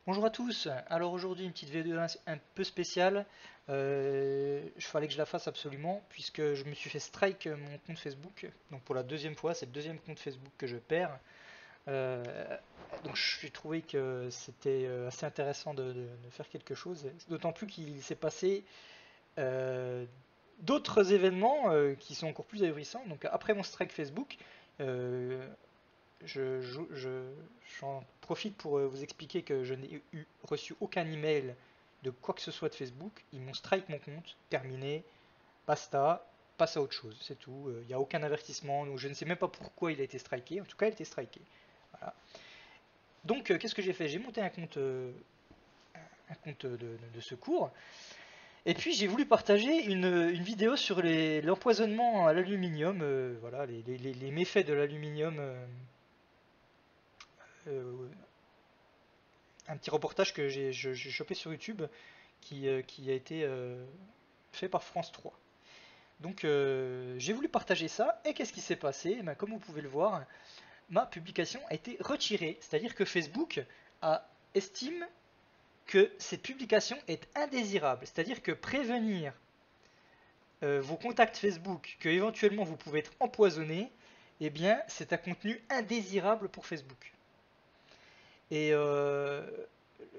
Bonjour à tous. Alors aujourd'hui une petite vidéo un peu spéciale. Il fallait que je la fasse absolument puisque je me suis fait strike mon compte Facebook. Donc pour la deuxième fois, c'est le deuxième compte Facebook que je perds. Euh, donc j'ai trouvé que c'était assez intéressant de faire quelque chose. D'autant plus qu'il s'est passé euh, d'autres événements qui sont encore plus ahurissants. Donc après mon strike Facebook, euh, j'en profite pour vous expliquer que je n'ai reçu aucun email de quoi que ce soit de Facebook. Ils m'ont strike mon compte, terminé, basta, passe à autre chose, c'est tout. Il n'y a aucun avertissement, donc je ne sais même pas pourquoi il a été striké. En tout cas, il a été striké. Voilà. Donc, qu'est-ce que j'ai fait? J'ai monté un compte de secours. Et puis, j'ai voulu partager une vidéo sur l'empoisonnement à l'aluminium. Voilà, les méfaits de l'aluminium. Euh, un petit reportage que j'ai chopé sur YouTube qui a été fait par France 3. Donc j'ai voulu partager ça et qu'est-ce qui s'est passé? Eh ben, comme vous pouvez le voir, ma publication a été retirée. C'est-à-dire que Facebook estime que cette publication est indésirable. C'est-à-dire que prévenir vos contacts Facebook que éventuellement vous pouvez être empoisonné, eh bien c'est un contenu indésirable pour Facebook. Et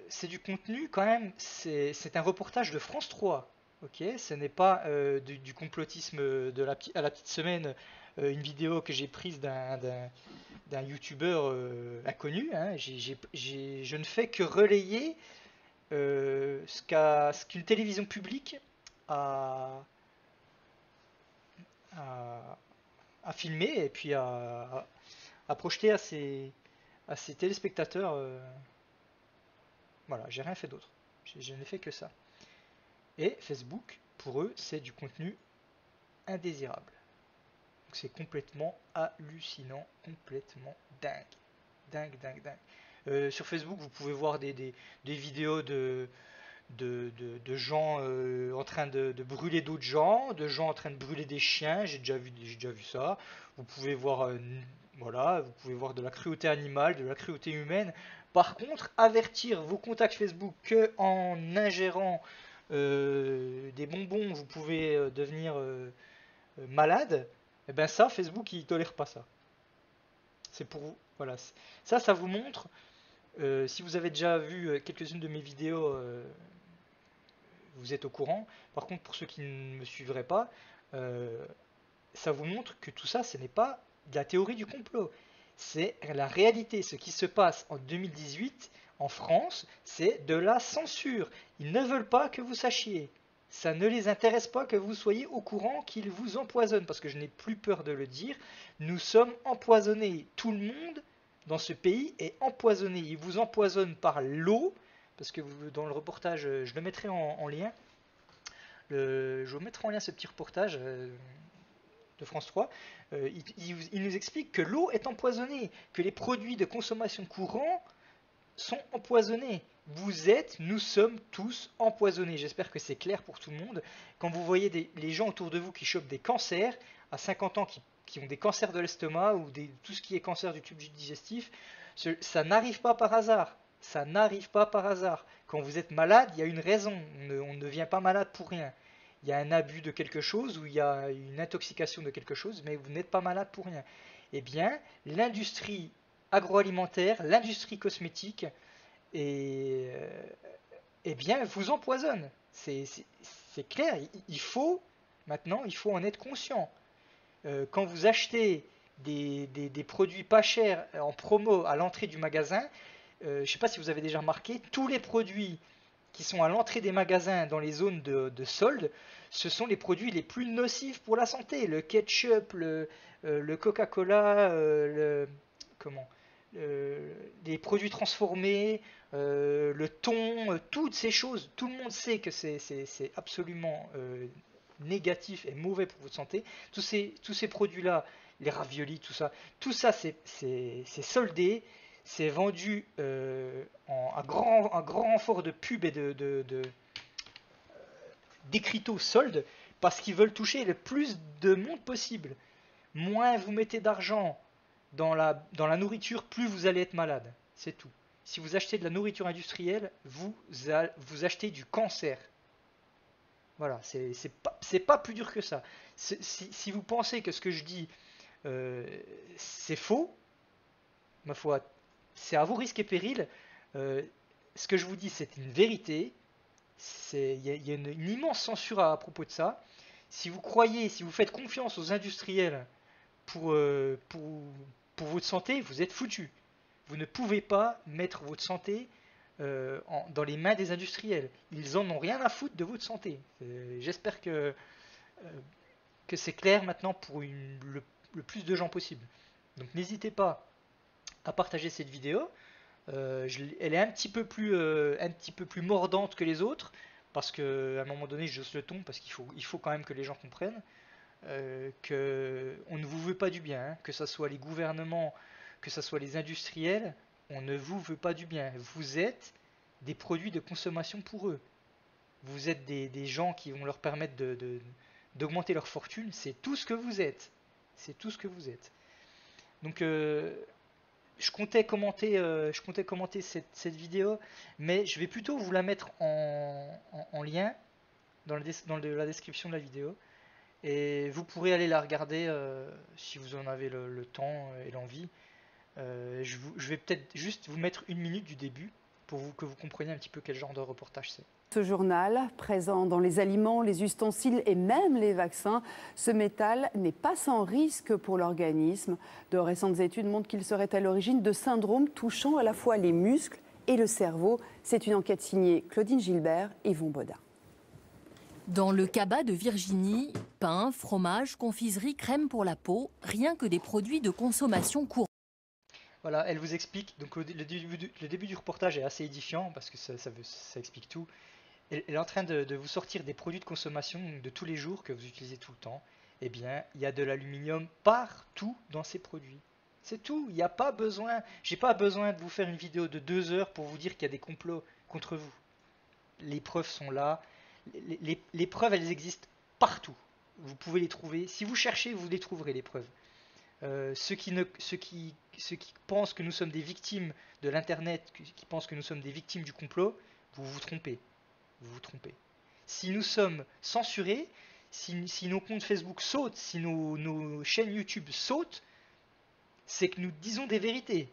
c'est du contenu quand même, c'est un reportage de France 3. Ok, ce n'est pas du complotisme à la petite semaine, une vidéo que j'ai prise d'un youtubeur inconnu. Hein. Je ne fais que relayer ce qu'une télévision publique a, a, a filmé et puis a projeté à ses téléspectateurs. Voilà, j'ai rien fait d'autre. Je n'ai fait que ça. Et Facebook, pour eux, c'est du contenu indésirable. Donc c'est complètement hallucinant, complètement dingue. Dingue, dingue, dingue. Sur Facebook, vous pouvez voir des vidéos de gens en train de brûler d'autres gens, de gens en train de brûler des chiens, j'ai déjà vu ça. Vous pouvez voir, voilà, vous pouvez voir de la cruauté animale, de la cruauté humaine. Par contre, avertir vos contacts Facebook que en ingérant des bonbons, vous pouvez devenir malade, et ben ça, Facebook, il tolère pas ça. C'est pour vous, voilà. Ça vous montre, si vous avez déjà vu quelques-unes de mes vidéos, vous êtes au courant. Par contre, pour ceux qui ne me suivraient pas, euh, ça vous montre que tout ça, ce n'est pas de la théorie du complot. C'est la réalité. Ce qui se passe en 2018 en France, c'est de la censure. Ils ne veulent pas que vous sachiez. Ça ne les intéresse pas que vous soyez au courant qu'ils vous empoisonnent, parce que je n'ai plus peur de le dire. Nous sommes empoisonnés. Tout le monde dans ce pays est empoisonné. Ils vous empoisonnent par l'eau, parce que dans le reportage, je le mettrai en lien. Je vous mettrai en lien ce petit reportage de France 3, il nous explique que l'eau est empoisonnée, que les produits de consommation courants sont empoisonnés. Nous sommes tous empoisonnés. J'espère que c'est clair pour tout le monde. Quand vous voyez les gens autour de vous qui chopent des cancers à 50 ans, qui ont des cancers de l'estomac ou tout ce qui est cancer du tube digestif, ça n'arrive pas par hasard. Ça n'arrive pas par hasard. Quand vous êtes malade, il y a une raison. On ne vient pas malade pour rien. Il y a un abus de quelque chose ou il y a une intoxication de quelque chose, mais vous n'êtes pas malade pour rien. Eh bien, l'industrie agroalimentaire, l'industrie cosmétique, et, eh bien, vous empoisonne. C'est clair, il faut en être conscient. Quand vous achetez des produits pas chers en promo à l'entrée du magasin, je ne sais pas si vous avez déjà remarqué, tous les produits qui sont à l'entrée des magasins dans les zones de solde, ce sont les produits les plus nocifs pour la santé. Le ketchup, le Coca-Cola, comment, les produits transformés, le thon, toutes ces choses. Tout le monde sait que c'est absolument négatif et mauvais pour votre santé. Tous ces produits-là, les raviolis, tout ça c'est soldé, c'est vendu à grand renfort de pub et d'écriteaux soldes parce qu'ils veulent toucher le plus de monde possible. Moins vous mettez d'argent dans la nourriture, plus vous allez être malade. C'est tout. si vous achetez de la nourriture industrielle, vous achetez du cancer. Voilà, c'est pas plus dur que ça. Si vous pensez que ce que je dis, euh, c'est faux, ma foi, c'est à vos risques et périls. Euh, Ce que je vous dis, c'est une vérité. Il y a une immense censure à propos de ça. Si vous croyez, si vous faites confiance aux industriels pour, euh, pour, pour votre santé, vous êtes foutu. Vous ne pouvez pas mettre votre santé dans les mains des industriels. Ils en ont rien à foutre de votre santé. J'espère que c'est clair maintenant pour le plus de gens possible. Donc n'hésitez pas à partager cette vidéo. Elle est un petit peu plus mordante que les autres parce qu'à un moment donné, je hausse le ton parce il faut quand même que les gens comprennent que on ne vous veut pas du bien, hein, que ce soit les gouvernements, que ce soit les industriels, on ne vous veut pas du bien. Vous êtes des produits de consommation pour eux. Vous êtes des gens qui vont leur permettre d'augmenter leur fortune. C'est tout ce que vous êtes. C'est tout ce que vous êtes. Donc je comptais commenter cette vidéo, mais je vais plutôt vous la mettre en lien dans la description de la vidéo. Et vous pourrez aller la regarder si vous en avez le temps et l'envie. Je vais peut-être juste vous mettre une minute du début pour que vous compreniez un petit peu quel genre de reportage c'est. Ce journal, présent dans les aliments, les ustensiles et même les vaccins, ce métal n'est pas sans risque pour l'organisme. De récentes études montrent qu'il serait à l'origine de syndromes touchant à la fois les muscles et le cerveau. C'est une enquête signée Claudine Gilbert et Yvon Baudin. Dans le cabas de Virginie, pain, fromage, confiserie, crème pour la peau, rien que des produits de consommation courante. Voilà, elle vous explique. Donc le début du reportage est assez édifiant parce que ça explique tout. Elle est en train de vous sortir des produits de consommation de tous les jours que vous utilisez tout le temps. Eh bien, il y a de l'aluminium partout dans ces produits. C'est tout. Il n'y a pas besoin. J'ai pas besoin de vous faire une vidéo de 2 heures pour vous dire qu'il y a des complots contre vous. Les preuves sont là. Les preuves, elles existent partout. Vous pouvez les trouver. Si vous cherchez, vous les trouverez, les preuves. Ceux qui pensent que nous sommes des victimes de l'Internet, qui pensent que nous sommes des victimes du complot, vous vous trompez. Vous vous trompez. Si nous sommes censurés, si nos comptes Facebook sautent, si nos chaînes YouTube sautent, c'est que nous disons des vérités.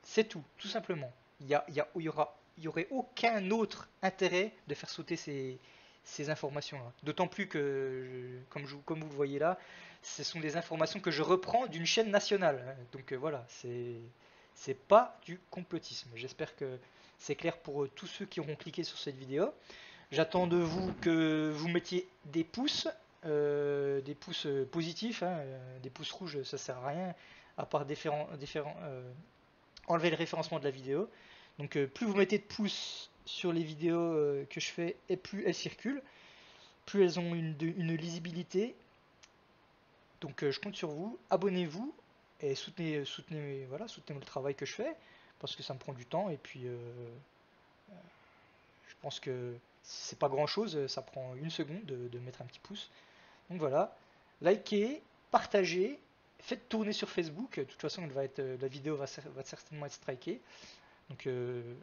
C'est tout simplement. Il y aurait aucun autre intérêt de faire sauter ces informations-là. D'autant plus que, comme vous le voyez là, ce sont des informations que je reprends d'une chaîne nationale. Donc voilà, c'est pas du complotisme. J'espère que c'est clair pour tous ceux qui auront cliqué sur cette vidéo. J'attends de vous que vous mettiez des pouces positifs, hein, des pouces rouges, ça sert à rien, à part enlever le référencement de la vidéo. Donc plus vous mettez de pouces sur les vidéos que je fais, et plus elles circulent, plus elles ont une lisibilité. Donc je compte sur vous, abonnez-vous et soutenez le travail que je fais, parce que ça me prend du temps, et puis je pense que c'est pas grand chose, ça prend une seconde de mettre un petit pouce. Donc voilà, likez, partagez, faites tourner sur Facebook. De toute façon, la vidéo va certainement être strikée. Donc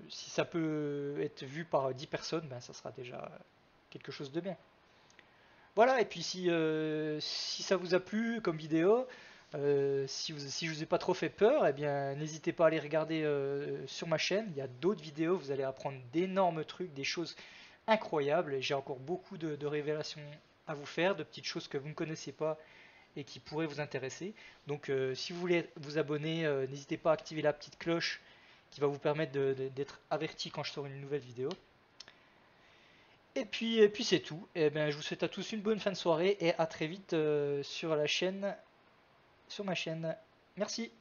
si ça peut être vu par 10 personnes, ben, ça sera déjà quelque chose de bien. Voilà, et puis si ça vous a plu comme vidéo, si je vous ai pas trop fait peur, eh bien n'hésitez pas à aller regarder sur ma chaîne. Il y a d'autres vidéos, vous allez apprendre d'énormes trucs, des choses incroyables. J'ai encore beaucoup de révélations à vous faire, de petites choses que vous ne connaissez pas et qui pourraient vous intéresser. Donc si vous voulez vous abonner, n'hésitez pas à activer la petite cloche qui va vous permettre d'être averti quand je sors une nouvelle vidéo. Et puis c'est tout. Et bien, je vous souhaite à tous une bonne fin de soirée et à très vite sur ma chaîne. Merci.